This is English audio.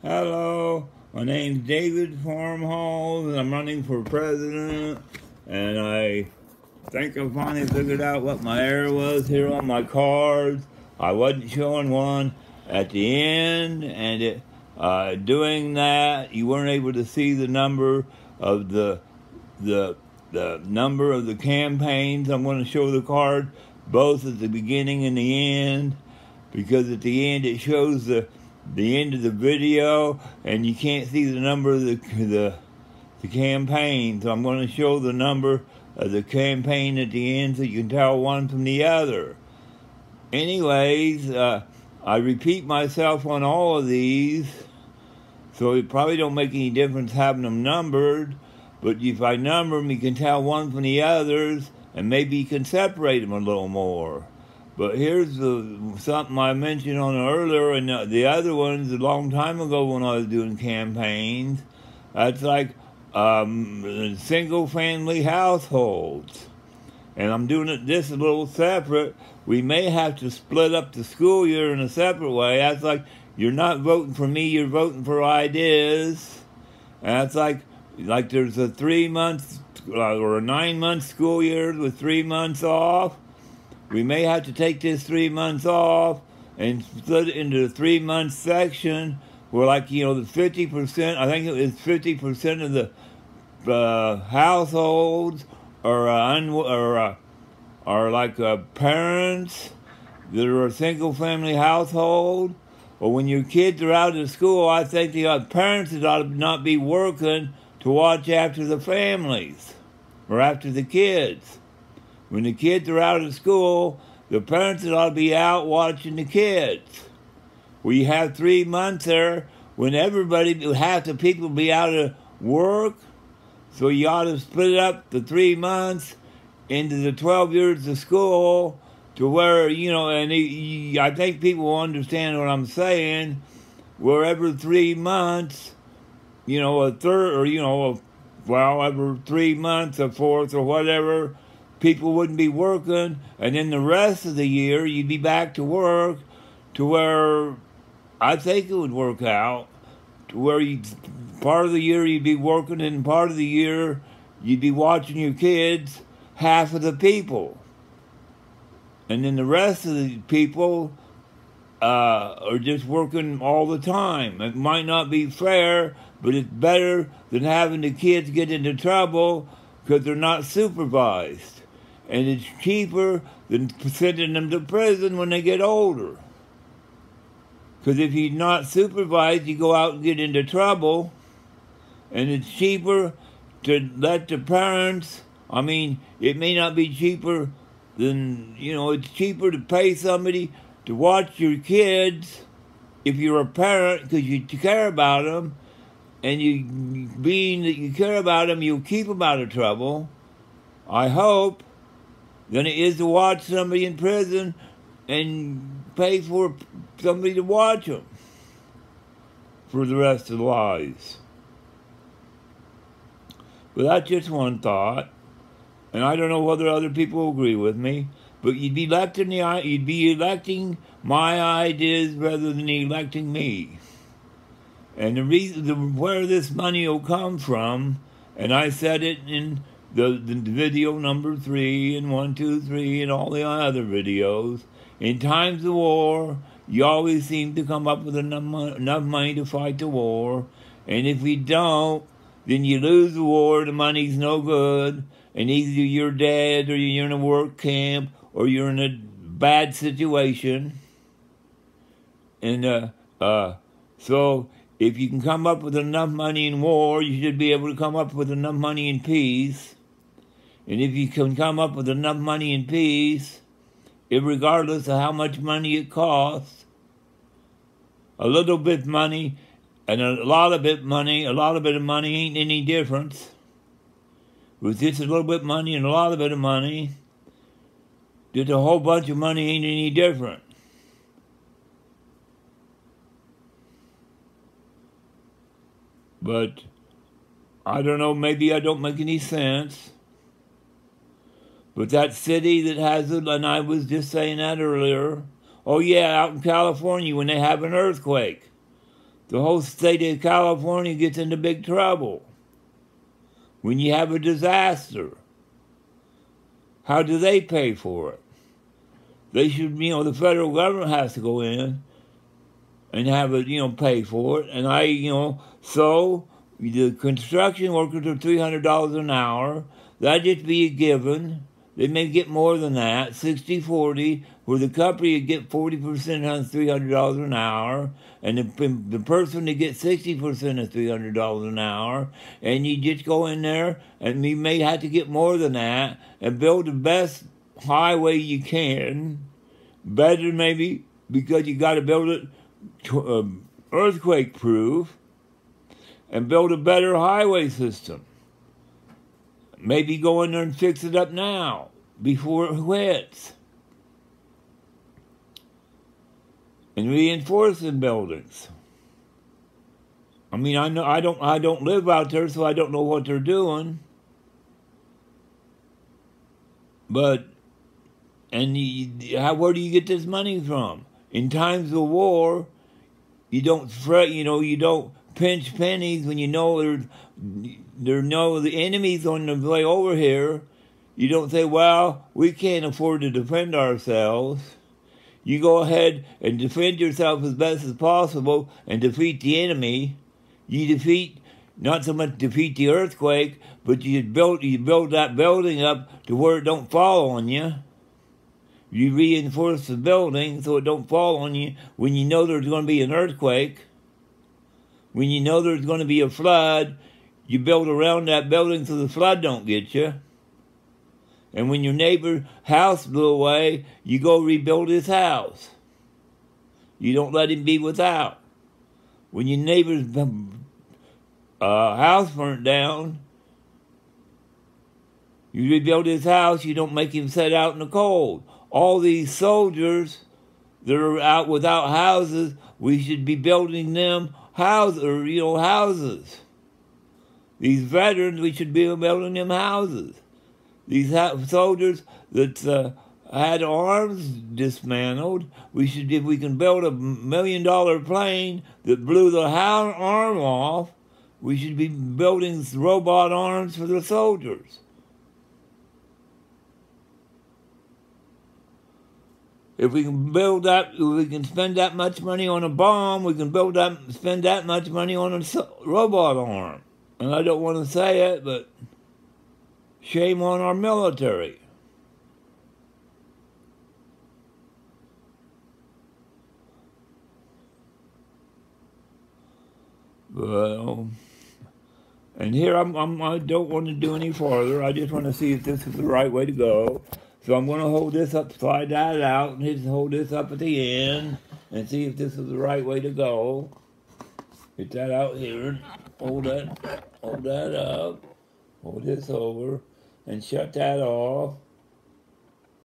Hello, my name's David Farmhall, and I'm running for president. And I think I finally figured out what my error was here on my cards. I wasn't showing one at the end, and doing that, you weren't able to see the number of the number of the campaigns. I'm going to show the card both at the beginning and the end, because at the end it shows the end of the video, and you can't see the number of the campaign. So I'm going to show the number of the campaign at the end so you can tell one from the other. Anyways, I repeat myself on all of these, so it probably don't make any difference having them numbered. But if I number them, you can tell one from the others, and maybe you can separate them a little more. But here's something I mentioned on earlier, and the other ones a long time ago when I was doing campaigns. That's like single-family households. And I'm doing this a little separate. We may have to split up the school year in a separate way. That's like, you're not voting for me, you're voting for ideas. And that's like there's a 3 month or a 9 month school year with 3 months off. We may have to take this 3 months off and split it into a 3 month section where, like, the 50%, I think it was 50% of the households are like parents that are a single family household. But when your kids are out of school, I think the parents that ought to not be working to watch after the families or after the kids. When the kids are out of school, the parents ought to be out watching the kids. Well, you have 3 months there when half the people be out of work. So you ought to split up the 3 months into the 12 years of school to where, and I think people will understand what I'm saying, where every 3 months, a third, or, every 3 months, a fourth, or whatever, people wouldn't be working, and then the rest of the year you'd be back to work, to where I think it would work out, to where part of the year you'd be working, and part of the year you'd be watching your kids, half of the people. And then the rest of the people are just working all the time. It might not be fair, but it's better than having the kids get into trouble because they're not supervised. And it's cheaper than sending them to prison when they get older. Because if you're not supervised, you go out and get into trouble. And it's cheaper to let the parents, it may not be cheaper than, it's cheaper to pay somebody to watch your kids if you're a parent because you care about them. And being that you care about them, you'll keep them out of trouble, I hope, than it is to watch somebody in prison and pay for somebody to watch them for the rest of their lives. But that's just one thought, and I don't know whether other people agree with me, but you'd be electing my ideas rather than electing me. And the reason where this money will come from, and I said it in the video number 3 and 1, 2, 3 and all the other videos, in times of war, you always seem to come up with enough money to fight the war. And if we don't, then you lose the war, the money's no good, and either you're dead or you're in a work camp or you're in a bad situation. And so if you can come up with enough money in war, you should be able to come up with enough money in peace. And if you can come up with enough money in peace, regardless of how much money it costs, a little bit of money and a lot of bit of money ain't any difference. With just a little bit of money and a lot of bit of money, just a whole bunch of money ain't any different. But I don't know, maybe I don't make any sense. But that city that has it, and I was just saying that earlier, oh yeah, out in California when they have an earthquake, The whole state of California gets into big trouble. When you have a disaster, how do they pay for it? They should, the federal government has to go in and have it, pay for it. And so the construction workers are $300 an hour. That'd just be a given. They may get more than that, 60-40, where the company would get 40% on $300 an hour, and the person to get 60% of $300 an hour, and you just go in there, and you may have to get more than that, and build the best highway you can, better maybe, because you got to build it earthquake-proof, and build a better highway system. Maybe go in there and fix it up now, before it hits. And reinforcing buildings. I mean, I don't live out there, so I don't know what they're doing. But, where do you get this money from? In times of war, you don't fret, you don't pinch pennies when you know the enemy's on the way over here. You don't say, well, we can't afford to defend ourselves. You go ahead and defend yourself as best as possible and defeat the enemy. You not so much defeat the earthquake, but you build that building up to where it don't fall on you. You reinforce the building so it don't fall on you when you know there's going to be an earthquake. When you know there's going to be a flood, you build around that building so the flood don't get you. And when your neighbor's house blew away, you go rebuild his house. You don't let him be without. When your neighbor's house burnt down, you rebuild his house, you don't make him sit out in the cold. All these soldiers that are out without houses, we should be building them houses. These veterans, we should be building them houses. These soldiers that had arms dismantled, if we can build $1 million plane that blew the arm off, we should be building robot arms for the soldiers. If we can spend that much money on a bomb, we can spend that much money on a robot arm. And I don't want to say it, but shame on our military. Well, and here I don't want to do any farther. I just want to see if this is the right way to go. So I'm going to hold this up, slide that out, and just hold this up at the end, and see if this is the right way to go. Get that out here, hold that up, hold this over, and shut that off.